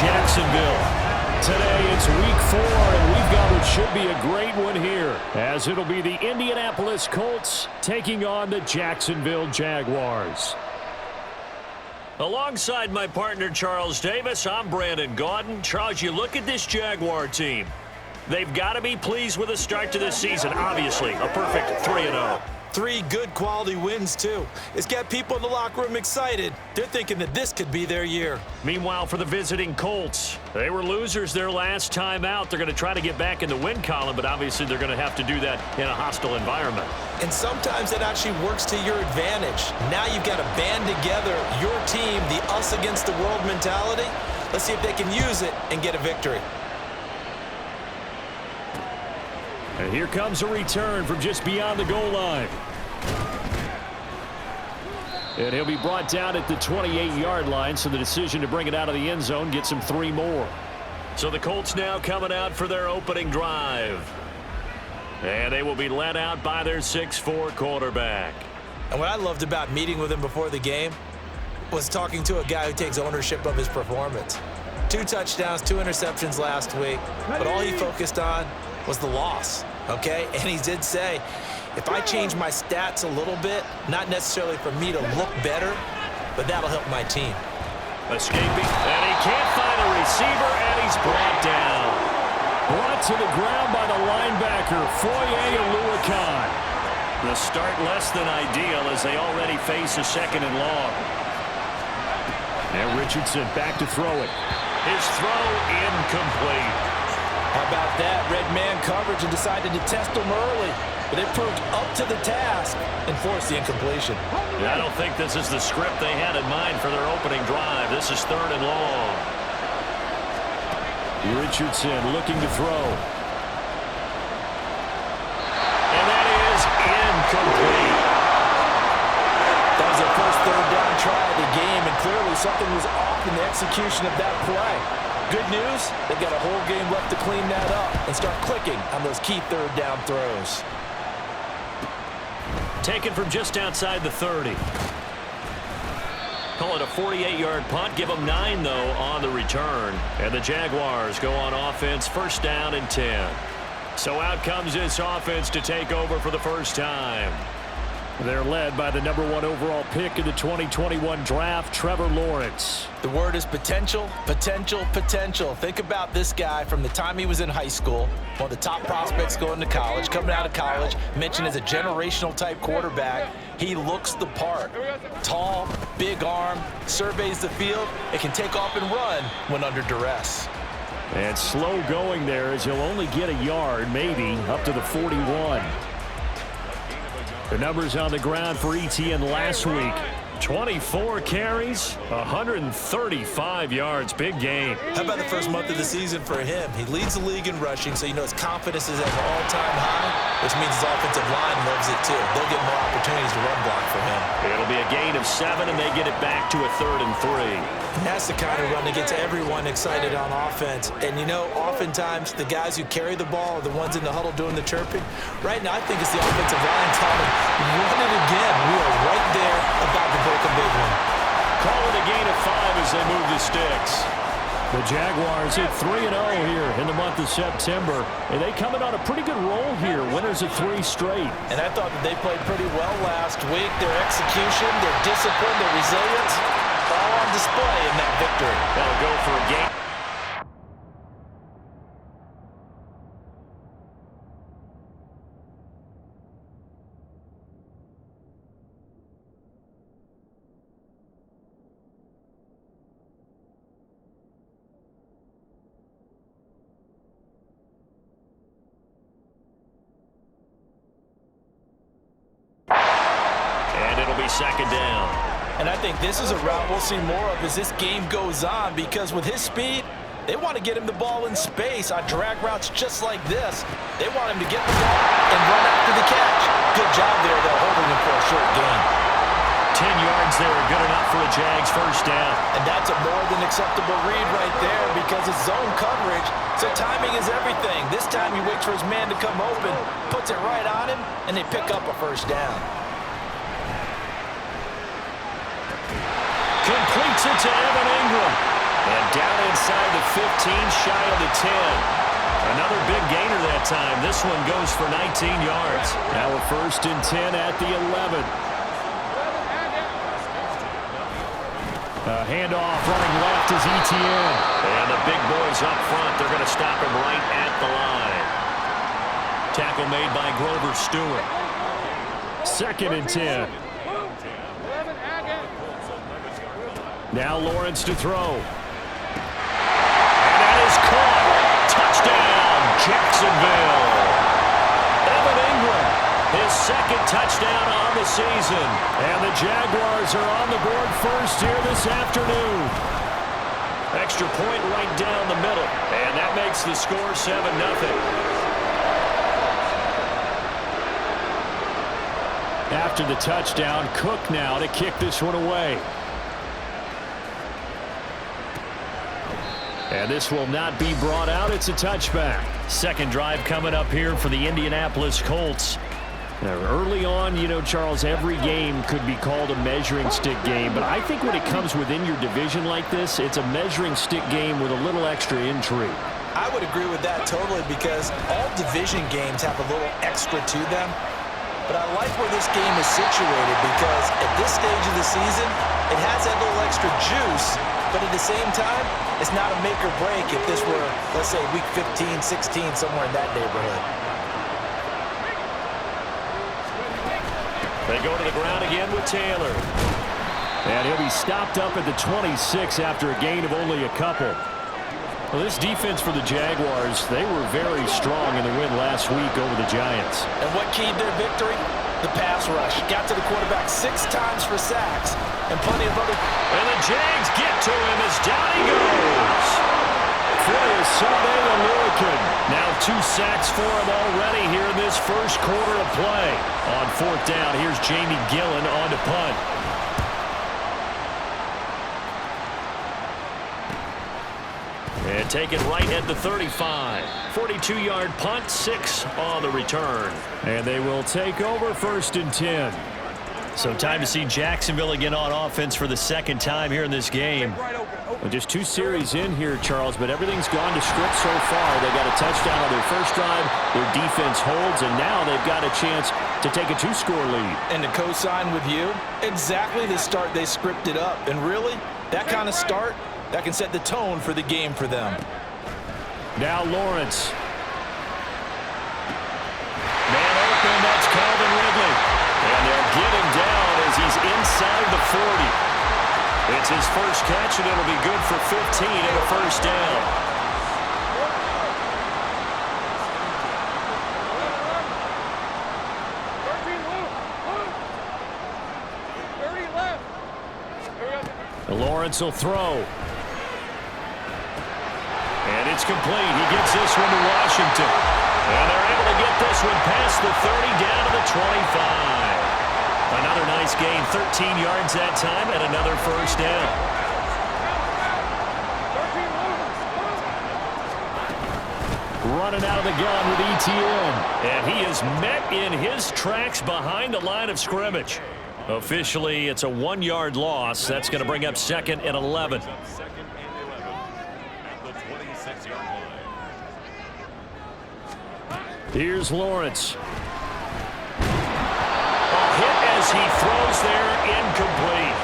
Jacksonville. Today it's week 4, and we've got what should be a great one here, as it'll be the Indianapolis Colts taking on the Jacksonville Jaguars. Alongside my partner Charles Davis, I'm Brandon Gaudin. Charles, you look at this Jaguar team. They've got to be pleased with the start to this season. Obviously, a perfect 3-0. 3 good quality wins, too. It's got people in the locker room excited. They're thinking that this could be their year. Meanwhile, for the visiting Colts, they were losers their last time out. They're going to try to get back in the win column, but obviously they're going to have to do that in a hostile environment. And sometimes it actually works to your advantage. Now you've got to band together your team, the us against the world mentality. Let's see if they can use it and get a victory. And here comes a return from just beyond the goal line. And he'll be brought down at the 28-yard line, so the decision to bring it out of the end zone gets him 3 more. So the Colts now coming out for their opening drive. And they will be led out by their 6'4" quarterback. And what I loved about meeting with him before the game was talking to a guy who takes ownership of his performance. 2 touchdowns, 2 interceptions last week, but all he focused on was the loss, okay? And he did say, if I change my stats a little bit, not necessarily for me to look better, but that'll help my team. Escaping, and he can't find a receiver, and he's brought down. Brought to the ground by the linebacker, Foye Oluokun. The start less than ideal as they already face a 2nd and long. And Richardson back to throw it. His throw incomplete. How about that? Red man coverage and decided to test him early. But they proved up to the task and forced the incompletion. I don't think this is the script they had in mind for their opening drive. This is 3rd and long. Richardson looking to throw. And that is incomplete. That was their first 3rd down try of the game, and clearly something was off in the execution of that play. Good news, they've got a whole game left to clean that up and start clicking on those key 3rd down throws. Taken from just outside the 30. Call it a 48-yard punt. Give them 9, though, on the return. And the Jaguars go on offense, 1st down and 10. So out comes this offense to take over for the first time. They're led by the #1 overall pick in the 2021 draft, Trevor Lawrence. The word is potential, potential, potential. Think about this guy from the time he was in high school, one of the top prospects going to college, coming out of college, mentioned as a generational type quarterback. He looks the part. Tall, big arm, surveys the field, and can take off and run when under duress. And slow going there as he'll only get a yard, maybe, up to the 41. The numbers on the ground for Etienne last week. 24 carries, 135 yards. Big game. How about the first month of the season for him? He leads the league in rushing, so you know his confidence is at an all-time high, which means his offensive line loves it too. They'll get more opportunities to run block for him. It'll be a gain of 7, and they get it back to a 3rd and 3. And that's the kind of run that gets everyone excited on offense. And you know, oftentimes the guys who carry the ball are the ones in the huddle doing the chirping. Right now, I think it's the offensive line telling them, run it again. We are right there about to break a big one. Call it a gain of 5 as they move the sticks. The Jaguars hit 3-0 here in the month of September. And they coming on a pretty good roll here. Winners of 3 straight. And I thought that they played pretty well last week. Their execution, their discipline, their resilience, all on display in that victory. That'll go for a gain. And it'll be 2nd down. And I think this is a route we'll see more of as this game goes on, because with his speed, they want to get him the ball in space on drag routes just like this. They want him to get the ball and run after the catch. Good job there, though, holding him for a short gain. 10 yards there, good enough for a Jags 1st down. And that's a more than acceptable read right there because it's zone coverage, so timing is everything. This time he waits for his man to come open, puts it right on him, and they pick up a 1st down. Completes it to Evan Ingram. And down inside the 15, shy of the 10. Another big gainer that time. This one goes for 19 yards. Now a 1st and 10 at the 11. A handoff running left is Etienne. And the big boys up front, they're going to stop him right at the line. Tackle made by Grover Stewart. 2nd and 10. Now Lawrence to throw. And that is caught. Touchdown, Jacksonville. Evan Ingram, his 2nd touchdown on the season. And the Jaguars are on the board first here this afternoon. Extra point right down the middle. And that makes the score 7-0. After the touchdown, Cook now to kick this one away. And this will not be brought out. It's a touchback. Second drive coming up here for the Indianapolis Colts. Now, early on, you know, Charles, every game could be called a measuring stick game. But I think when it comes within your division like this, it's a measuring stick game with a little extra intrigue. I would agree with that totally because all division games have a little extra to them. But I like where this game is situated because at this stage of the season, it has that little extra juice. But at the same time, it's not a make or break if this were, let's say, week 15, 16, somewhere in that neighborhood. They go to the ground again with Taylor. And he'll be stopped up at the 26 after a gain of only a couple. Well, this defense for the Jaguars, they were very strong in the win last week over the Giants. And what keyed their victory? The pass rush. Got to the quarterback 6 times for sacks. And plenty of other... And the Jags get to him as down he goes. Now 2 sacks for him already here in this first quarter of play. On 4th down, here's Jamie Gillen on to punt. And take it right at the 35. 42-yard punt, 6 on the return. And they will take over 1st and 10. So time to see Jacksonville again on offense for the 2nd time here in this game. Well, just 2 series in here, Charles, but everything's gone to script so far. They got a touchdown on their first drive. Their defense holds, and now they've got a chance to take a 2-score lead. And to co-sign with you, exactly the start they scripted up. And really, that kind of start, that can set the tone for the game for them. Now Lawrence. Man open, that's Calvin Ridley. And they'll get him down as he's inside the 40. It's his first catch, and it'll be good for 15 and a first down. Lawrence will throw. And it's complete. He gets this one to Washington. And they're able to get this one past the 30 down to the 25. Another nice gain, 13 yards that time, and another first down. Running out of the gun with Etienne. And he is met in his tracks behind the line of scrimmage. Officially, it's a 1-yard loss. That's going to bring up 2nd and 11. Here's Lawrence. Hit as he throws there, incomplete.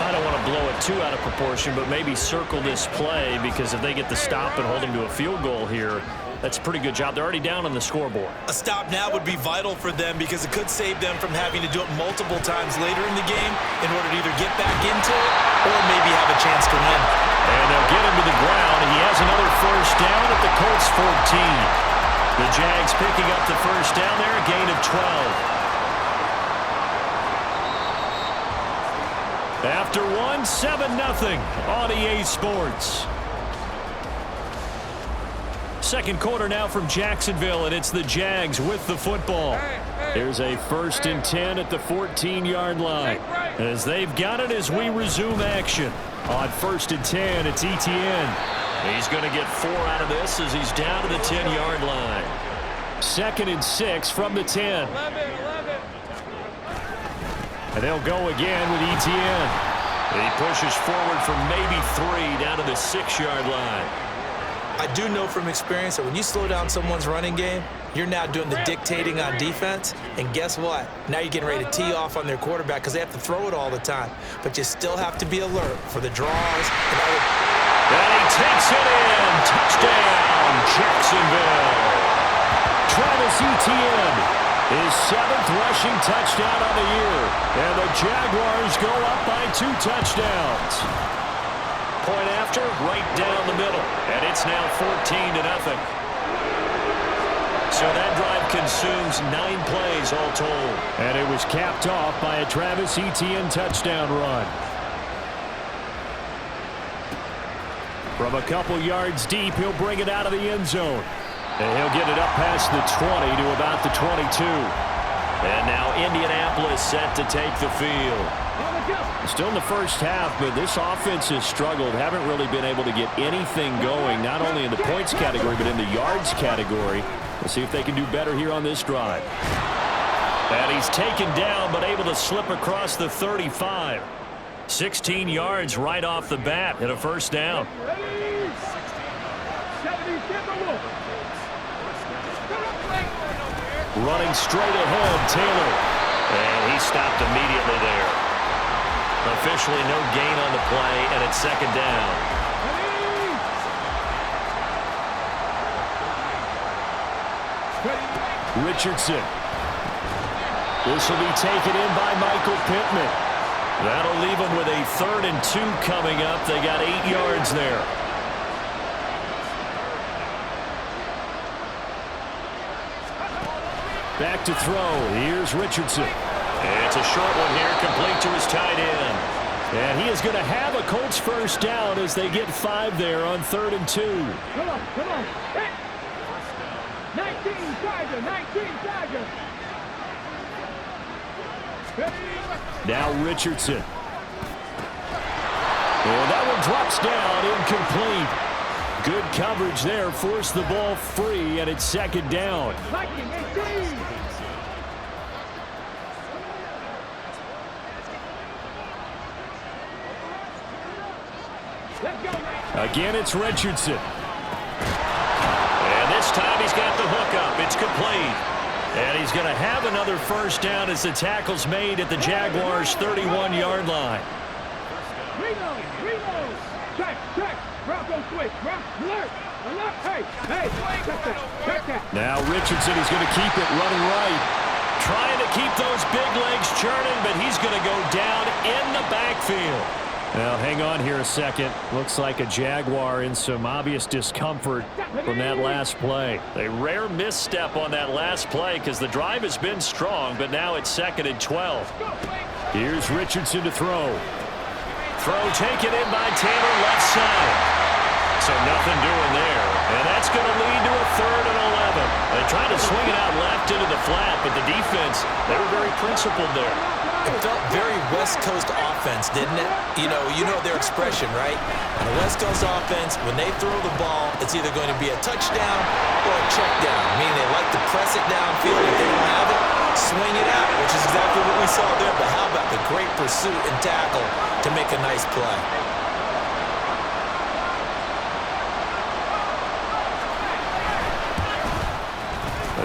I don't want to blow it too out of proportion, but maybe circle this play because if they get the stop and hold him to a field goal here, that's a pretty good job. They're already down on the scoreboard. A stop now would be vital for them because it could save them from having to do it multiple times later in the game in order to either get back into it or maybe have a chance to win. And they'll get him to the ground. He has another first down at the Colts 14. The Jags picking up the first down there, a gain of 12. After 1, 7-0 on EA Sports. Second quarter now from Jacksonville, and it's the Jags with the football. There's a 1st and 10 at the 14-yard line. As they've got it as we resume action. On 1st and 10, it's Etienne. He's going to get 4 out of this as he's down to the 10-yard line. 2nd and 6 from the 10. And they'll go again with Etienne. And he pushes forward for maybe 3 down to the 6-yard line. I do know from experience that when you slow down someone's running game, you're now doing the dictating on defense. And guess what? Now you're getting ready to tee off on their quarterback because they have to throw it all the time. But you still have to be alert for the draws and other. And he takes it in. Touchdown, Jacksonville. Travis Etienne, his 7th rushing touchdown on the year. And the Jaguars go up by 2 touchdowns. Point after, right down the middle. And it's now 14-0. So that drive consumes 9 plays all told. And it was capped off by a Travis Etienne touchdown run. From a couple yards deep, he'll bring it out of the end zone. And he'll get it up past the 20 to about the 22. And now Indianapolis set to take the field. Still in the first half, but this offense has struggled. Haven't really been able to get anything going, not only in the points category, but in the yards category. We'll see if they can do better here on this drive. And he's taken down, but able to slip across the 35. 16 yards right off the bat and a first down. Running straight ahead, Taylor. And he stopped immediately there. Officially no gain on the play, and it's second down. Richardson. This will be taken in by Michael Pittman. That'll leave them with a 3rd and 2 coming up. They got 8 yards there. Back to throw. Here's Richardson. It's a short one here, complete to his tight end. And he is going to have a Colts first down as they get 5 there on 3rd and 2. Come on. Hey. 19 Tiger. Now Richardson. And that one drops down, incomplete. Good coverage there, forced the ball free, and it's second down. Again, it's Richardson. And this time he's got the hook up. It's complete. And he's going to have another first down as the tackle's made at the Jaguars' 31-yard line. Reno. Check. Bronco switch. Alert. Hey. Check that. Now Richardson is going to keep it running right. Trying to keep those big legs churning, but he's going to go down in the backfield. Now, hang on here a second. Looks like a Jaguar in some obvious discomfort from that last play. A rare misstep on that last play because the drive has been strong, but now it's 2nd and 12. Here's Richardson to throw. Throw taken in by Taylor, left side. So nothing doing there. And that's going to lead to a 3rd and 11. They tried to swing it out left into the flat, but the defense, they were very principled there. It felt very West Coast offense, didn't it? You know their expression, right? On the West Coast offense, when they throw the ball, it's either going to be a touchdown or a check down, meaning they like to press it downfield. If they don't have it, swing it out, which is exactly what we saw there. But how about the great pursuit and tackle to make a nice play?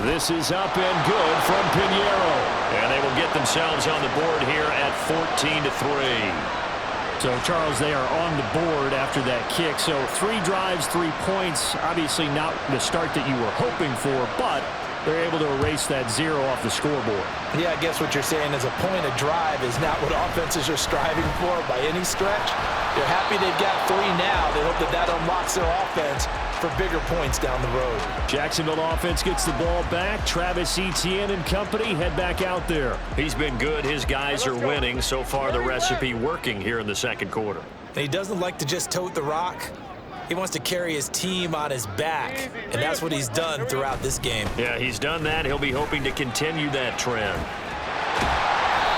This is up and good from Pinheiro. And they will get themselves on the board here at 14-3. So, Charles, they are on the board after that kick. So 3 drives, 3 points. Obviously not the start that you were hoping for, but they're able to erase that 0 off the scoreboard. Yeah, I guess what you're saying is a point of drive is not what offenses are striving for by any stretch. They're happy they've got 3 now. They hope that unlocks their offense for bigger points down the road. Jacksonville offense gets the ball back. Travis Etienne and company head back out there. He's been good. His guys are winning. So far, the recipe working here in the 2nd quarter. And he doesn't like to just tote the rock. He wants to carry his team on his back, and that's what he's done throughout this game. Yeah, he's done that. He'll be hoping to continue that trend.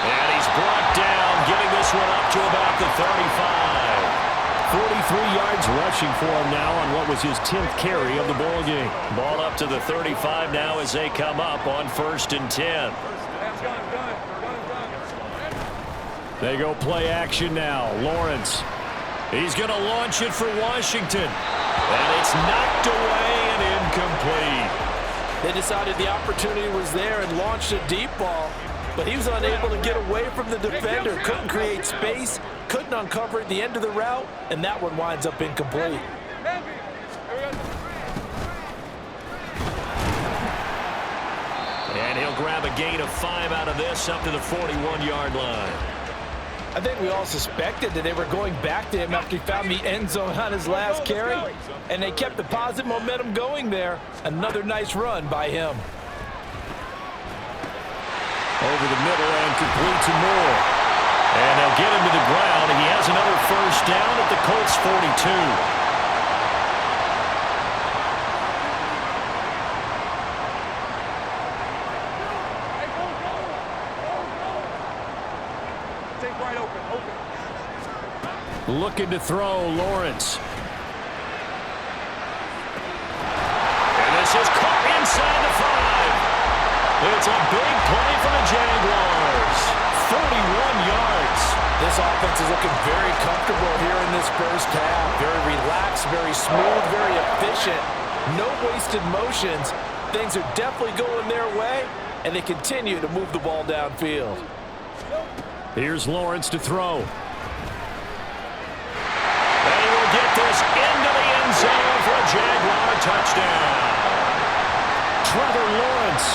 And he's brought down, getting this one up to about the 35. 43 yards rushing for him now on what was his 10th carry of the ball game. Ball up to the 35 now as they come up on 1st and 10. They go play action now. Lawrence. He's going to launch it for Washington. And it's knocked away and incomplete. They decided the opportunity was there and launched a deep ball, but he was unable to get away from the defender. Couldn't create space, couldn't uncover at the end of the route, and that one winds up incomplete. And he'll grab a gain of 5 out of this up to the 41-yard line. I think we all suspected that they were going back to him after he found the end zone on his last carry, and they kept the positive momentum going there. Another nice run by him. Over the middle and complete to Moore. And they'll get him to the ground. He has another first down at the Colts 42. Looking to throw, Lawrence. And this is caught inside the 5. It's a big play for the Jaguars. 41 yards. This offense is looking very comfortable here in this first half. Very relaxed, very smooth, very efficient. No wasted motions. Things are definitely going their way, and they continue to move the ball downfield. Here's Lawrence to throw. Get this into the end zone for a Jaguar touchdown. Trevor Lawrence.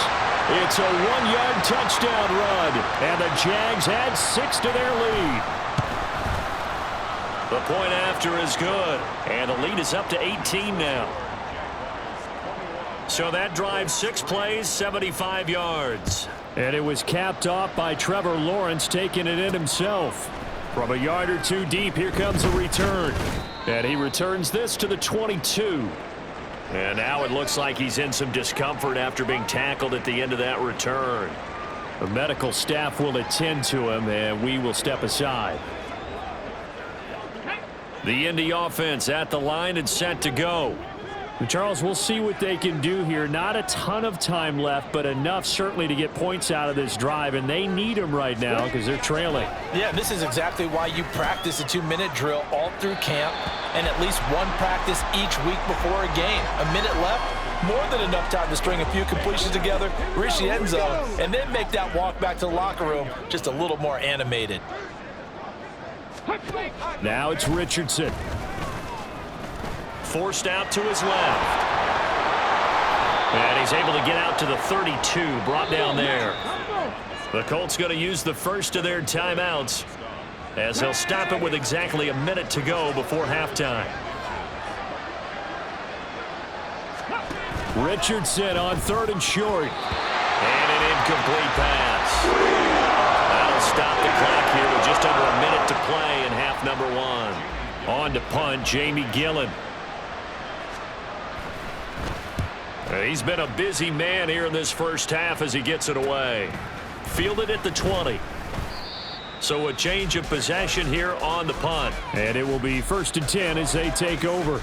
It's a 1-yard touchdown run, and the Jags add 6 to their lead. The point after is good, and the lead is up to 18 now. So that drive, 6 plays, 75 yards. And it was capped off by Trevor Lawrence taking it in himself. From a yard or two deep, here comes a return. And he returns this to the 22. And now it looks like he's in some discomfort after being tackled at the end of that return. The medical staff will attend to him, and we will step aside. The Indy offense at the line and set to go. Charles, we'll see what they can do here. Not a ton of time left, but enough certainly to get points out of this drive, and they need them right now because they're trailing. Yeah, this is exactly why you practice a 2-minute drill all through camp and at least one practice each week before a game. A minute left, more than enough time to string a few completions together, reach the end zone, and then make that walk back to the locker room just a little more animated. Now it's Richardson. Forced out to his left. And he's able to get out to the 32, brought down there. The Colts going to use the first of their timeouts as they'll stop it with exactly a minute to go before halftime. Richardson on 3rd and short. And an incomplete pass. That'll stop the clock here with just under a minute to play in half number 1. On to punt, Jamie Gillen. He's been a busy man here in this first half as he gets it away. Fielded at the 20. So a change of possession here on the punt. And it will be 1st and 10 as they take over.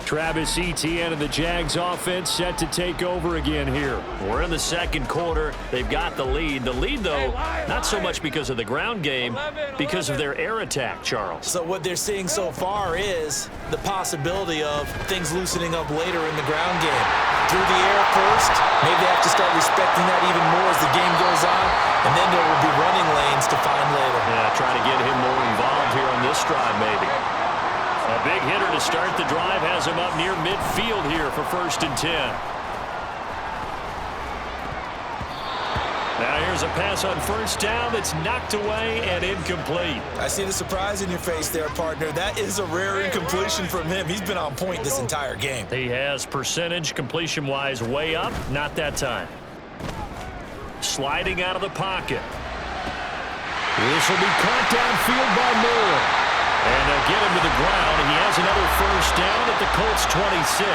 Travis Etienne and the Jags offense set to take over again here. We're in the second quarter. They've got the lead. The lead, though, not so much because of the ground game, because of their air attack, Charles. So what they're seeing so far is the possibility of things loosening up later in the ground game. Through the air first, maybe they have to start respecting that even more as the game goes on, and then there will be running lanes to find later. Yeah, try to get him more involved here on this drive, maybe. A big hitter to start the drive has him up near midfield here for 1st and 10. Now here's a pass on 1st down that's knocked away and incomplete. I see the surprise in your face there, partner. That is a rare incompletion from him. He's been on point this entire game. He has percentage completion-wise way up, not that time. Sliding out of the pocket. This will be caught downfield by Moore. And they'll get him to the ground. He has another 1st down at the Colts 26.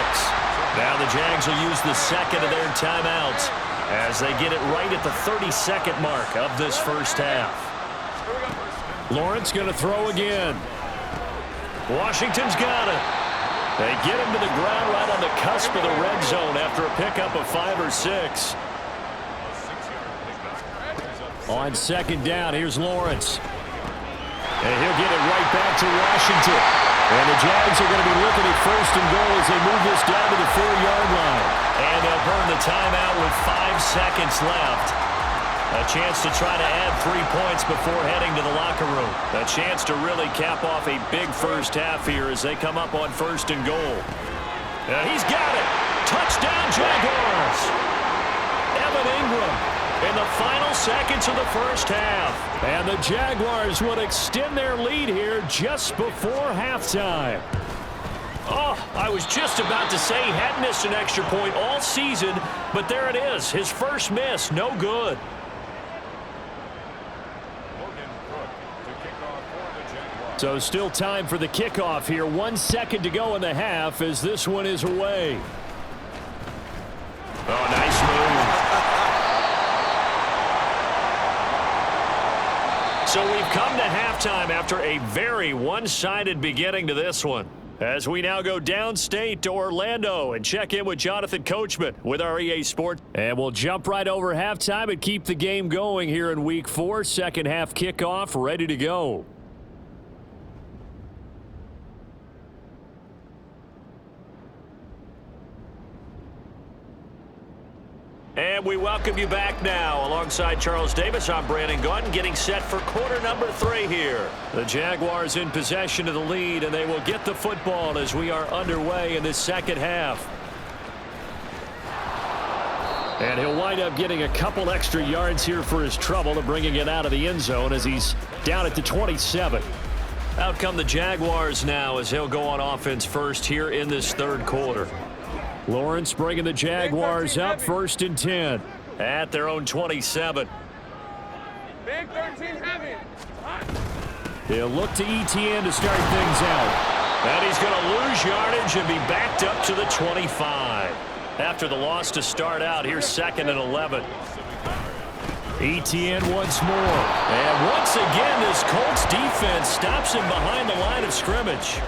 Now the Jags will use the second of their timeouts as they get it right at the 32nd mark of this first half. Lawrence going to throw again. Washington's got it. They get him to the ground right on the cusp of the red zone after a pickup of 5 or 6. On 2nd down, here's Lawrence. And he'll get it right back to Washington. And the Jags are going to be looking at first and goal as they move this down to the 4-yard line. And they'll burn the timeout with 5 seconds left. A chance to try to add 3 points before heading to the locker room. A chance to really cap off a big first half here as they come up on first and goal. He's got it. Touchdown, Jaguars. Evan Ingram in the final seconds of the first half. And the Jaguars would extend their lead here just before halftime. Oh, I was just about to say he hadn't missed an extra point all season, but there it is. His first miss, no good. So still time for the kickoff here. 1 second to go in the half as this one is away. Oh, nice move. So we've come to halftime after a very one-sided beginning to this one. As we now go downstate to Orlando and check in with Jonathan Coachman with our EA Sports. And we'll jump right over halftime and keep the game going here in Week 4. Second half kickoff ready to go. And we welcome you back now. Alongside Charles Davis, I'm Brandon Gunn, getting set for quarter number 3 here. The Jaguars in possession of the lead, and they will get the football as we are underway in this second half. And he'll wind up getting a couple extra yards here for his trouble and bringing it out of the end zone as he's down at the 27. Out come the Jaguars now as he'll go on offense first here in this third quarter. Lawrence bringing the Jaguars up first and 10. At their own 27. Big 13 heavy. He'll look to ETN to start things out. And he's going to lose yardage and be backed up to the 25. After the loss to start out, here's 2nd and 11. ETN once more. And once again, this Colts defense stops him behind the line of scrimmage.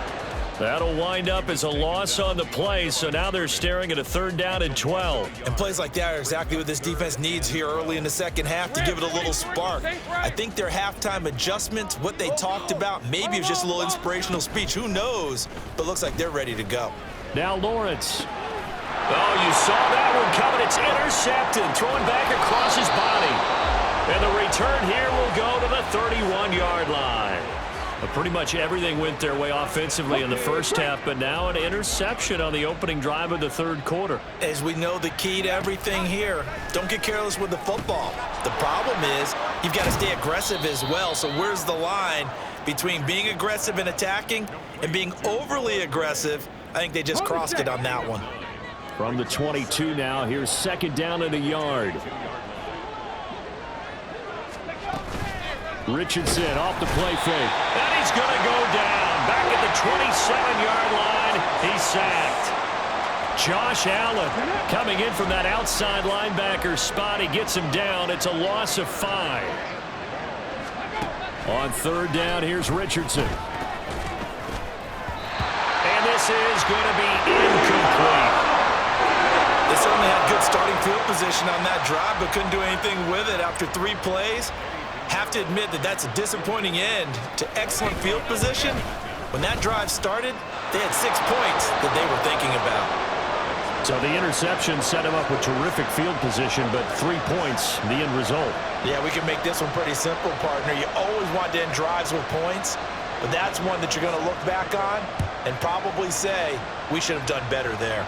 That'll wind up as a loss on the play, so now they're staring at a 3rd down and 12. And plays like that are exactly what this defense needs here early in the second half to give it a little spark. I think their halftime adjustments, what they talked about, maybe it was just a little inspirational speech. Who knows? But looks like they're ready to go. Now Lawrence. Oh, you saw that one coming. It's intercepted, throwing back across his body. And the return here will go to the 31-yard line. But pretty much everything went their way offensively in the first half, but now an interception on the opening drive of the third quarter. As we know, the key to everything here, don't get careless with the football. The problem is you've got to stay aggressive as well. So where's the line between being aggressive and attacking and being overly aggressive? I think they just crossed it on that one. From the 22 now, here's 2nd down and a yard. Richardson off the play fake. And he's going to go down. Back at the 27-yard line. He's sacked. Josh Allen coming in from that outside linebacker spot. He gets him down. It's a loss of 5. On 3rd down, here's Richardson. And this is going to be incomplete. They certainly had good starting field position on that drive, but couldn't do anything with it after 3 plays. Have to admit that that's a disappointing end to excellent field position. When that drive started, they had 6 points that they were thinking about. So the interception set him up with terrific field position, but 3 points, the end result. Yeah, we can make this one pretty simple, partner. You always want to end drives with points, but that's one that you're going to look back on and probably say, we should have done better there.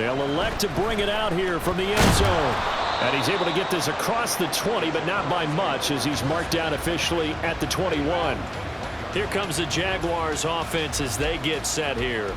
They'll elect to bring it out here from the end zone. And he's able to get this across the 20, but not by much as he's marked down officially at the 21. Here comes the Jaguars offense as they get set here.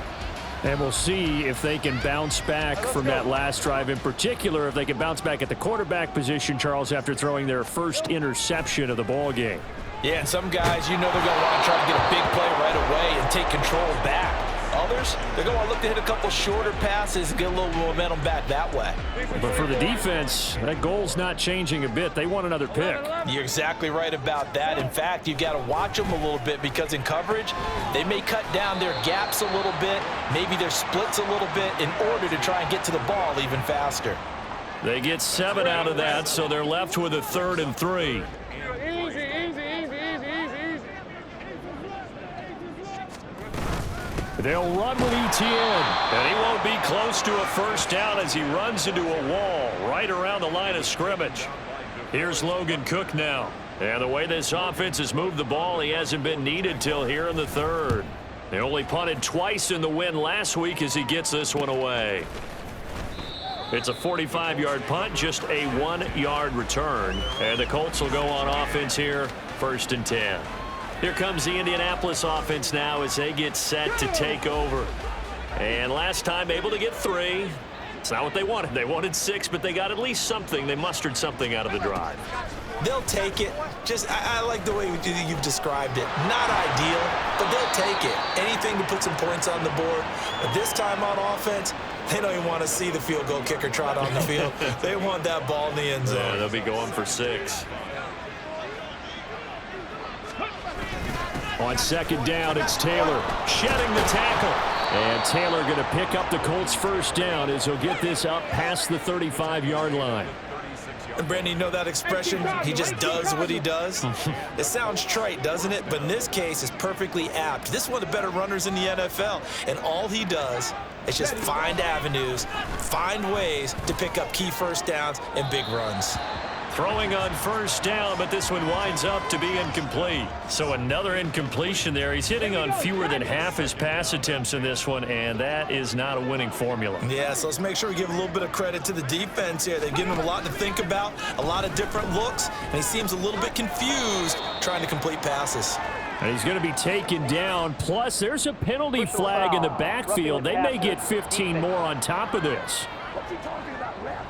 And we'll see if they can bounce back from that last drive. In particular, if they can bounce back at the quarterback position, Charles, after throwing their first interception of the ball game. Yeah, and some guys, you know they're going to want to try to get a big play right away and take control back. Others, they're going to want to look to hit a couple shorter passes and get a little momentum back that way. But for the defense, that goal's not changing a bit. They want another pick. You're exactly right about that. In fact, you've got to watch them a little bit because in coverage, they may cut down their gaps a little bit, maybe their splits a little bit in order to try and get to the ball even faster. They get 7 out of that, so they're left with a 3rd and 3. Easy, easy, easy, easy, They'll run with ETN. And he won't be close to a first down as he runs into a wall right around the line of scrimmage. Here's Logan Cook now. And the way this offense has moved the ball, he hasn't been needed till here in the third. They only punted twice in the win last week as he gets this one away. It's a 45-yard punt, just a 1-yard return. And the Colts will go on offense here, 1st and 10. Here comes the Indianapolis offense now as they get set to take over. And last time able to get 3. It's not what they wanted. They wanted 6, but they got at least something. They mustered something out of the drive. They'll take it. I like the way you've described it. Not ideal, but they'll take it. Anything to put some points on the board. But this time on offense, they don't even want to see the field goal kicker trot on the field. They want that ball in the end zone. Yeah, they'll be going for 6. On 2nd down, it's Taylor shedding the tackle. And Taylor going to pick up the Colts' first down as he'll get this up past the 35-yard line. And Brandon, you know that expression, he just does what he does? It sounds trite, doesn't it? But in this case, it's perfectly apt. This is one of the better runners in the NFL. And all he does is just find avenues, find ways to pick up key first downs and big runs. Throwing on first down, but this one winds up to be incomplete. So another incompletion there. He's hitting on fewer than half his pass attempts in this one, and that is not a winning formula. Yeah, so let's make sure we give a little bit of credit to the defense here. They've given him a lot to think about, a lot of different looks, and he seems a little bit confused trying to complete passes. And he's going to be taken down. Plus, there's a penalty flag in the backfield. They may get 15 more on top of this. What's he talking about, ref?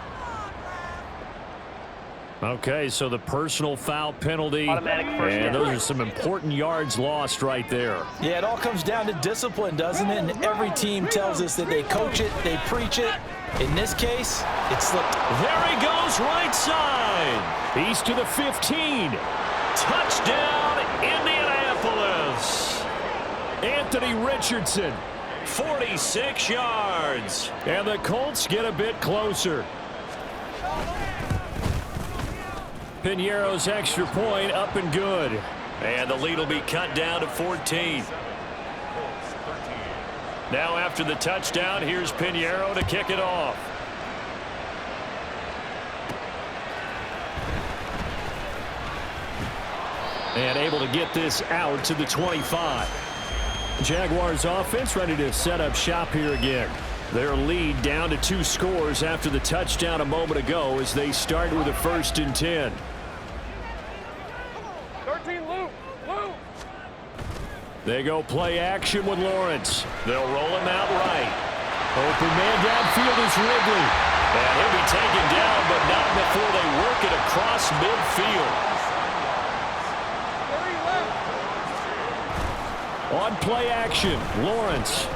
Okay, so the personal foul penalty, and those are some important yards lost right there. Yeah, it all comes down to discipline, doesn't it? And every team tells us that they coach it, they preach it. In this case, it slipped. There he goes, right side. He's to the 15. Touchdown, Indianapolis. Anthony Richardson, 46 yards. And the Colts get a bit closer. Pinheiro's extra point up and good. And the lead will be cut down to 14. Now after the touchdown, here's Pinheiro to kick it off. And able to get this out to the 25. Jaguars offense ready to set up shop here again. Their lead down to 2 scores after the touchdown a moment ago as they start with a 1st and 10. 13, Luke. They go play action with Lawrence. They'll roll him out right. Open man downfield is Ridley. And he'll be taken down, but not before they work it across midfield. On play action, Lawrence.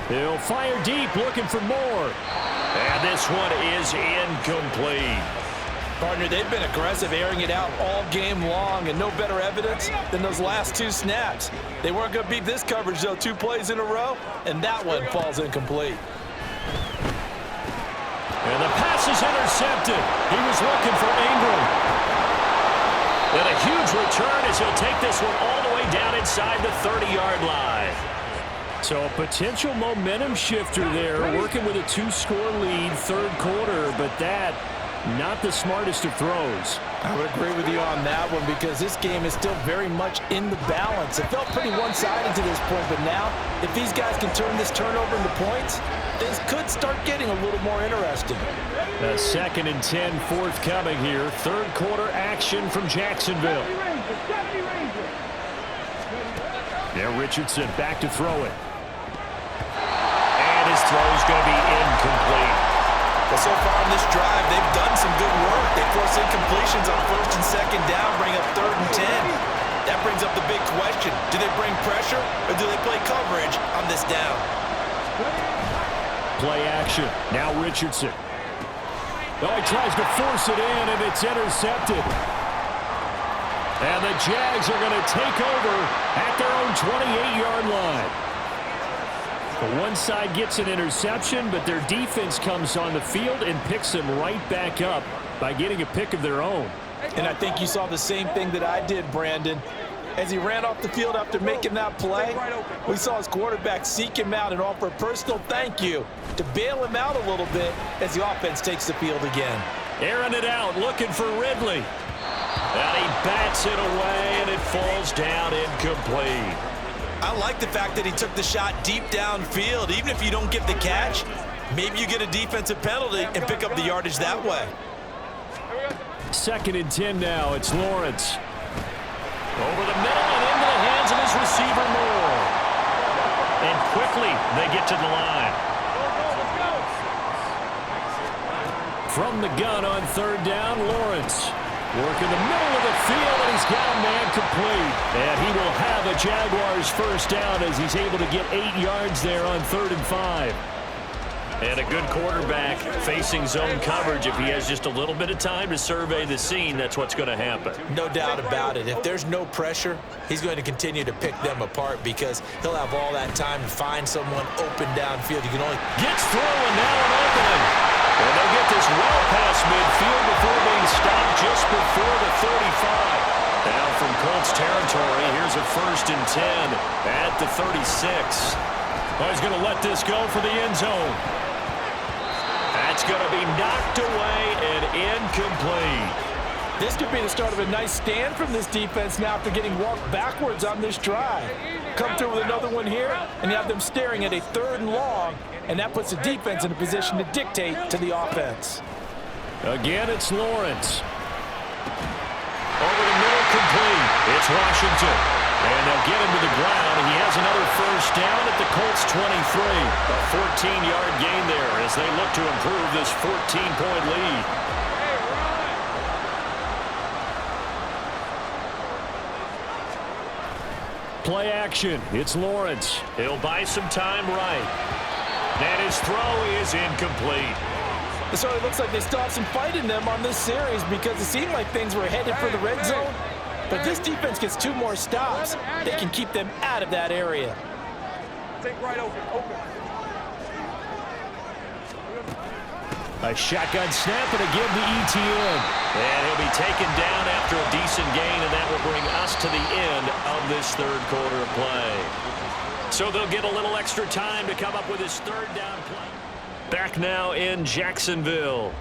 He'll fire deep, looking for more. And this one is incomplete. Partner, they've been aggressive, airing it out all game long, and no better evidence than those last 2 snaps. They weren't going to beat this coverage, though, 2 plays in a row, and that one falls incomplete. And the pass is intercepted. He was looking for Ingram. And a huge return as he'll take this one all the way down inside the 30-yard line. So a potential momentum shifter there, working with a 2-score lead, 3rd quarter, but that not the smartest of throws. I would agree with you on that one because this game is still very much in the balance. It felt pretty one-sided to this point, but now if these guys can turn this turnover into points, things could start getting a little more interesting. A 2nd and 10 forthcoming here. 3rd quarter action from Jacksonville. Now Richardson back to throw it. And his throw's going to be incomplete. Well, so far on this drive, they've done some good work. They force incompletions on 1st and 2nd down, bring up 3rd and 10. That brings up the big question. Do they bring pressure or do they play coverage on this down? Play action. Now Richardson. Oh, he tries to force it in, and it's intercepted. And the Jags are going to take over at their own 28-yard line. The one side gets an interception, but their defense comes on the field and picks them right back up by getting a pick of their own. And I think you saw the same thing that I did, Brandon. as he ran off the field after making that play. We saw his quarterback seek him out and offer a personal thank you to bail him out a little bit as the offense takes the field again. Airing it out, looking for Ridley. And he bats it away, and it falls down incomplete. I like the fact that he took the shot deep downfield. Even if you don't get the catch, maybe you get a defensive penalty and pick up the yardage that way. 2nd and 10 now. It's Lawrence. Over the middle and into the hands of his receiver, Moore. And quickly, they get to the line. From the gun on 3rd down, Lawrence. Working the middle of the field, and he's got a man complete. And he will have a Jaguars first down as he's able to get 8 yards there on 3rd and 5. And a good quarterback facing zone coverage. If he has just a little bit of time to survey the scene, that's what's going to happen. No doubt about it. If there's no pressure, he's going to continue to pick them apart because he'll have all that time to find someone open downfield. You can only... Gets through, and now an opening. And they'll get this well past midfield before being stopped just before the 35. Now from Colts territory, here's a 1st and 10 at the 36. Oh, he's going to let this go for the end zone. That's going to be knocked away and incomplete. This could be the start of a nice stand from this defense now after getting walked backwards on this drive. Come through with another one here, and you have them staring at a 3rd and long, and that puts the defense in a position to dictate to the offense. Again, it's Lawrence. Over the middle, complete. It's Washington. And they'll get him to the ground, and he has another first down at the Colts 23. A 14-yard gain there as they look to improve this 14-point lead. Play action. It's Lawrence. He'll buy some time right. And his throw is incomplete. So it looks like they still have some fight in them on this series because it seemed like things were headed for the red zone. But this defense gets 2 more stops. They can keep them out of that area. Take right open. A shotgun snap and a give to ETN. And he'll be taken down after a decent gain, and that will bring us to the end of this 3rd quarter of play. So they'll get a little extra time to come up with his 3rd down play. Back now in Jacksonville.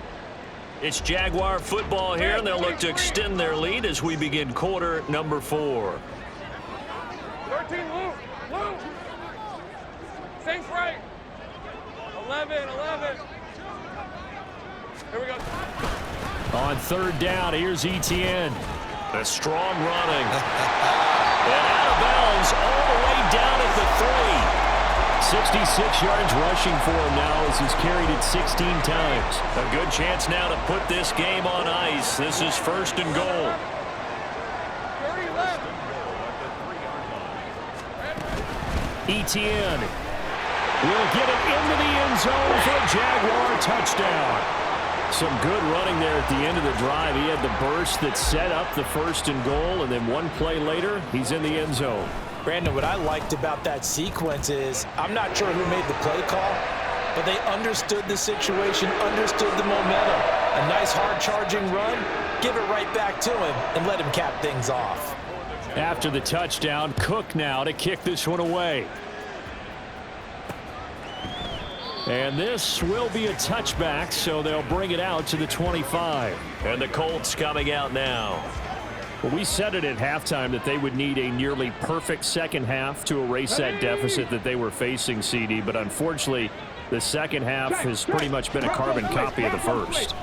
It's Jaguar football here, and they'll look to extend their lead as we begin quarter number 4. 13, Luke. Saints right. 11. Here we go. On 3rd down, here's ETN. A strong running. And out of bounds all the way down at the 3. 66 yards rushing for him now as he's carried it 16 times. A good chance now to put this game on ice. This is 1st and goal. 30 left. ETN will get it into the end zone for a Jaguar touchdown. Some good running there at the end of the drive. He had the burst that set up the 1st and goal, and then one play later, he's in the end zone. Brandon, what I liked about that sequence is I'm not sure who made the play call, but they understood the situation, understood the momentum. A nice hard-charging run, give it right back to him, and let him cap things off. After the touchdown, Cook now to kick this one away. And this will be a touchback, so they'll bring it out to the 25. And the Colts coming out now. Well, we said it at halftime that they would need a nearly perfect second half to erase that deficit that they were facing, CD. But unfortunately, the second half has pretty much been a carbon copy of the first.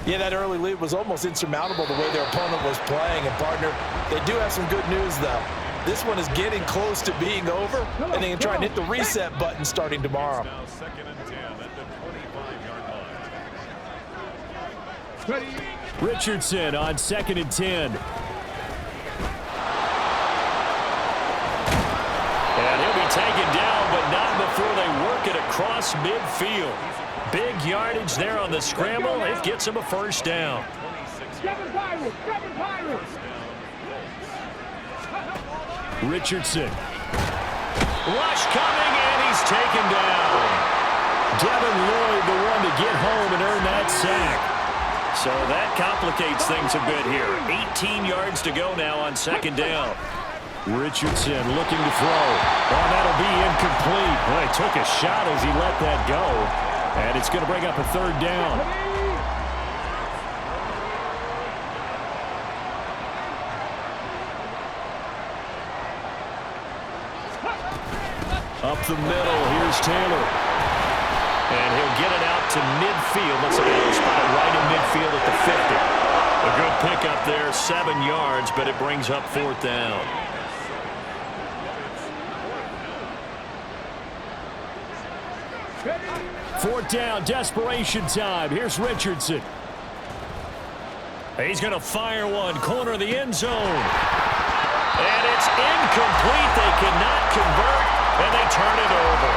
Yeah, that early lead was almost insurmountable the way their opponent was playing. And, partner, they do have some good news, though. This one is getting close to being over, and they can try and hit the reset button starting tomorrow. Richardson on 2nd and 10. And he'll be taken down, but not before they work it across midfield. Big yardage there on the scramble. It gets him a first down. Richardson. Rush coming, and he's taken down. Devin Lloyd, the one to get home and earn that sack. So that complicates things a bit here. 18 yards to go now on 2nd down. Richardson looking to throw. Oh, that'll be incomplete. Well, he took a shot as he let that go. And it's going to bring up a third down. Up the middle, here's Taylor. And he'll get it out to midfield. Looks like he'll spot it right in midfield at the 50. A good pickup there, 7 yards, but it brings up 4th down. Fourth down, desperation time. Here's Richardson. He's going to fire one, corner of the end zone. And it's incomplete. They cannot convert, and they turn it over.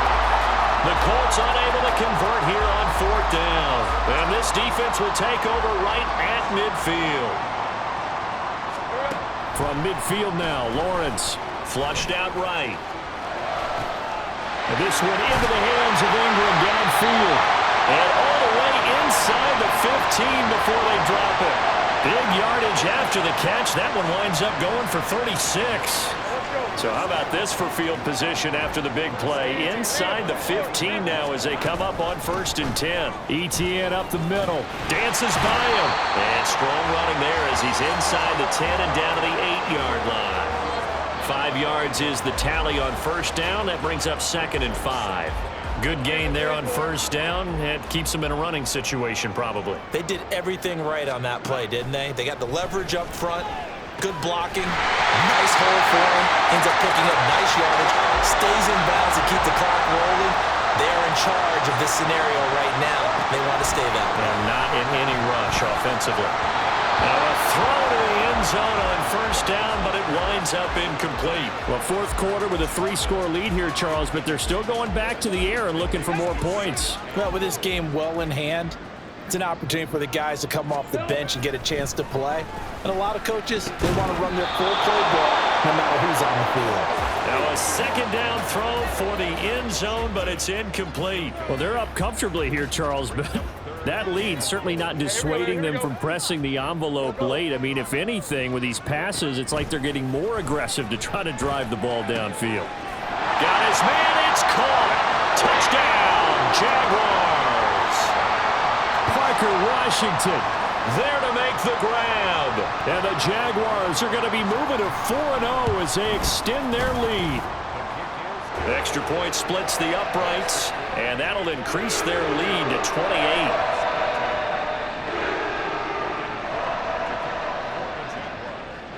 The Colts unable to convert here on 4th down. And this defense will take over right at midfield. From midfield now, Lawrence flushed out right. And this one into the hands of Ingram downfield. And all the way inside the 15 before they drop it. Big yardage after the catch. That one winds up going for 36. So how about this for field position after the big play? Inside the 15 now as they come up on 1st and 10. ETN up the middle. Dances by him. And strong running there as he's inside the 10 and down to the 8-yard line. 5 yards is the tally on 1st down. That brings up 2nd and 5. Good gain there on 1st down. It keeps them in a running situation probably. They did everything right on that play, didn't they? They got the leverage up front. Good blocking. Nice hole for him. Ends up picking up nice yardage. Stays in bounds to keep the clock rolling. They're in charge of this scenario right now. They want to stay that way. And not in any rush offensively. Now a throw to the end zone on 1st down, but it winds up incomplete. Well, 4th quarter with a 3-score lead here, Charles, but they're still going back to the air and looking for more points. Well, with this game well in hand, it's an opportunity for the guys to come off the bench and get a chance to play. And a lot of coaches, they want to run their full playbook no matter who's on the field. Now a 2nd down throw for the end zone, but it's incomplete. Well, they're up comfortably here, Charles, but that lead certainly not dissuading them from pressing the envelope late. I mean, if anything, with these passes, it's like they're getting more aggressive to try to drive the ball downfield. Got his man, it's caught. Touchdown, Jaguars. Parker Washington there to make the grab. And the Jaguars are going to be moving to 4-0 as they extend their lead. Extra point splits the uprights, and that'll increase their lead to 28.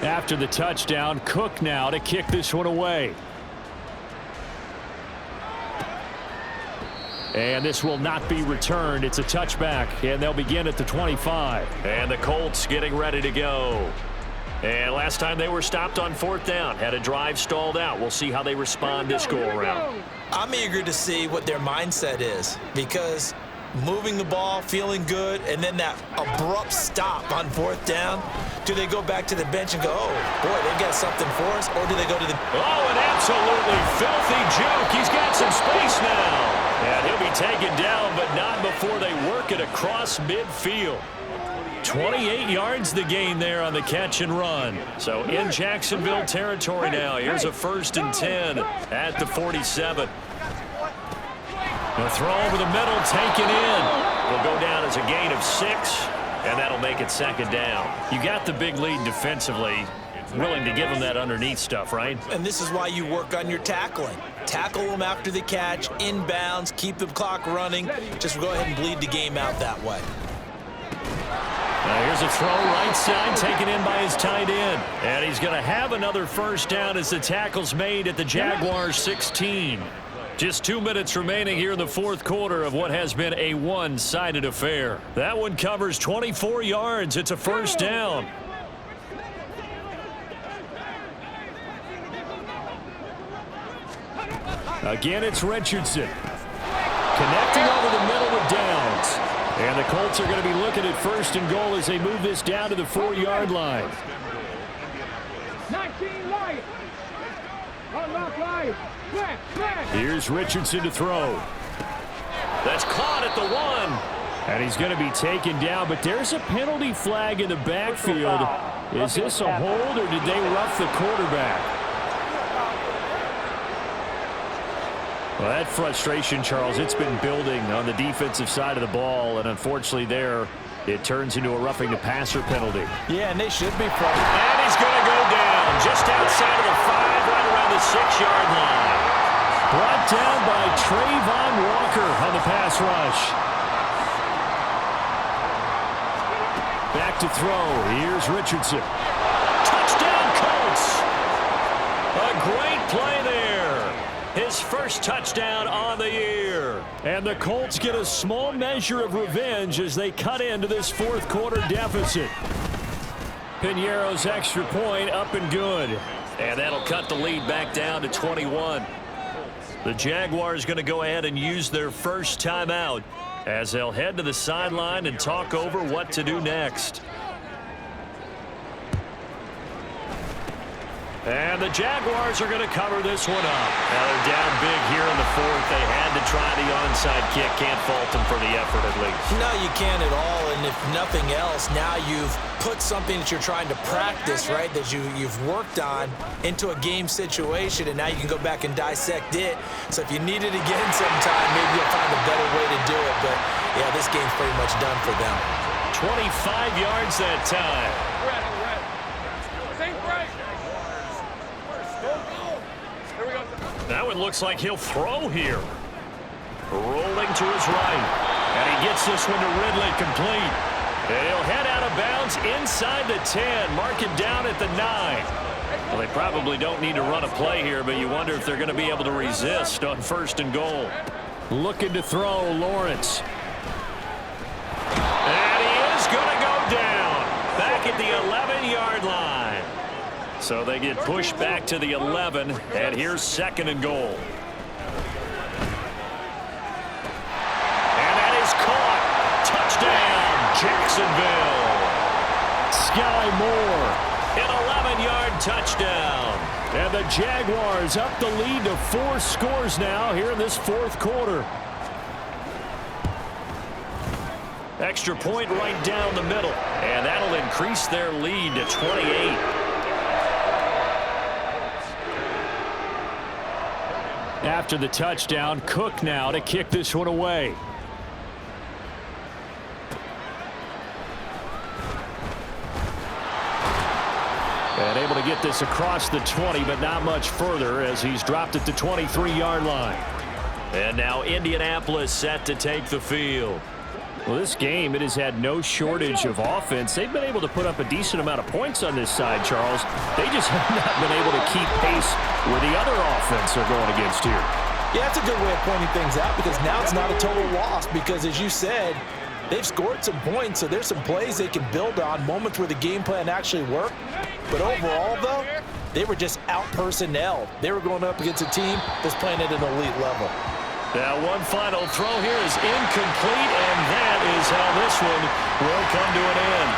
After the touchdown, Cook now to kick this one away. And this will not be returned. It's a touchback, and they'll begin at the 25. And the Colts getting ready to go. And last time they were stopped on 4th down, had a drive stalled out. We'll see how they respond this go-around. I'm eager to see what their mindset is, because moving the ball, feeling good, and then that abrupt stop on 4th down, do they go back to the bench and go, oh, boy, they got something for us, or do they go to the... Oh, an absolutely filthy joke. He's got some space now. And he'll be taken down, but not before they work it across midfield. 28 yards the gain there on the catch and run. So in Jacksonville territory now. Here's a 1st and 10 at the 47. The throw over the middle, taken in. Will go down as a gain of 6, and that'll make it 2nd down. You got the big lead defensively. Willing to give them that underneath stuff, right? And this is why you work on your tackling. Tackle them after the catch, inbounds, keep the clock running. Just go ahead and bleed the game out that way. Now here's a throw right side taken in by his tight end. And he's going to have another 1st down as the tackle's made at the Jaguars 16. Just 2 minutes remaining here in the 4th quarter of what has been a one-sided affair. That one covers 24 yards. It's a 1st down. Again, it's Richardson. Connecting over the middle with Downs. And the Colts are going to be looking at 1st and goal as they move this down to the 4-yard line. 19 light. Unlock light. Here's Richardson to throw. That's caught at the 1. And he's going to be taken down, but there's a penalty flag in the backfield. Is this a hold, or did they rough the quarterback? Well, that frustration, Charles, it's been building on the defensive side of the ball, and unfortunately there, it turns into a roughing the passer penalty. Yeah, and they should be frustrated. And he's going to go down just outside of the 5, right around the 6-yard line. Brought down by Trayvon Walker on the pass rush. Back to throw. Here's Richardson. Touchdown, Colts. A great play there. His first touchdown on the year. And the Colts get a small measure of revenge as they cut into this fourth quarter deficit. Piñeiro's extra point up and good. And that'll cut the lead back down to 21. The Jaguars going to go ahead and use their first timeout as they'll head to the sideline and talk over what to do next. And the Jaguars are going to cover this one up. Now they're down big here in the fourth. They had to try the onside kick. Can't fault them for the effort at least. No, you can't at all. And if nothing else, now you've put something that you're trying to practice, right, that you've worked on into a game situation, and now you can go back and dissect it. So if you need it again sometime, maybe you'll find a better way to do it. But, yeah, this game's pretty much done for them. 25 yards that time. Now it looks like he'll throw here. Rolling to his right. And he gets this one to Ridley complete. And he'll head out of bounds inside the 10. Mark him down at the 9. Well, they probably don't need to run a play here, but you wonder if they're going to be able to resist on 1st and goal. Looking to throw, Lawrence. And he is going to go down. Back at the 11-yard line. So they get pushed back to the 11, and here's 2nd and goal. And that is caught. Touchdown, Jacksonville. Sky Moore. An 11-yard touchdown. And the Jaguars up the lead to 4 scores now here in this fourth quarter. Extra point right down the middle, and that'll increase their lead to 28. After the touchdown, Cook now to kick this one away. And able to get this across the 20, but not much further as he's dropped it to 23-yard line. And now Indianapolis set to take the field. Well, this game, it has had no shortage of offense. They've been able to put up a decent amount of points on this side, Charles. They just have not been able to keep pace where the other offense are going against here. Yeah, that's a good way of pointing things out because now it's not a total loss because, as you said, they've scored some points, so there's some plays they can build on, moments where the game plan actually worked. But overall, though, they were just out-personnelled. They were going up against a team that's playing at an elite level. Now one final throw here is incomplete, and that is how this one will come to an end.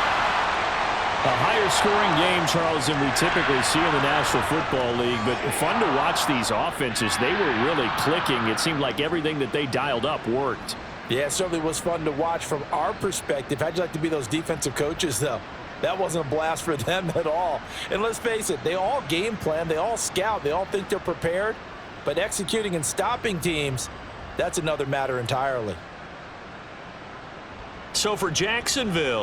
A higher scoring game, Charles, than we typically see in the National Football League, but fun to watch these offenses. They were really clicking. It seemed like everything that they dialed up worked. Yeah, it certainly was fun to watch from our perspective. How'd you like to be those defensive coaches, though? That wasn't a blast for them at all. And let's face it, they all game plan, they all scout, they all think they're prepared, but executing and stopping teams, that's another matter entirely. So for Jacksonville,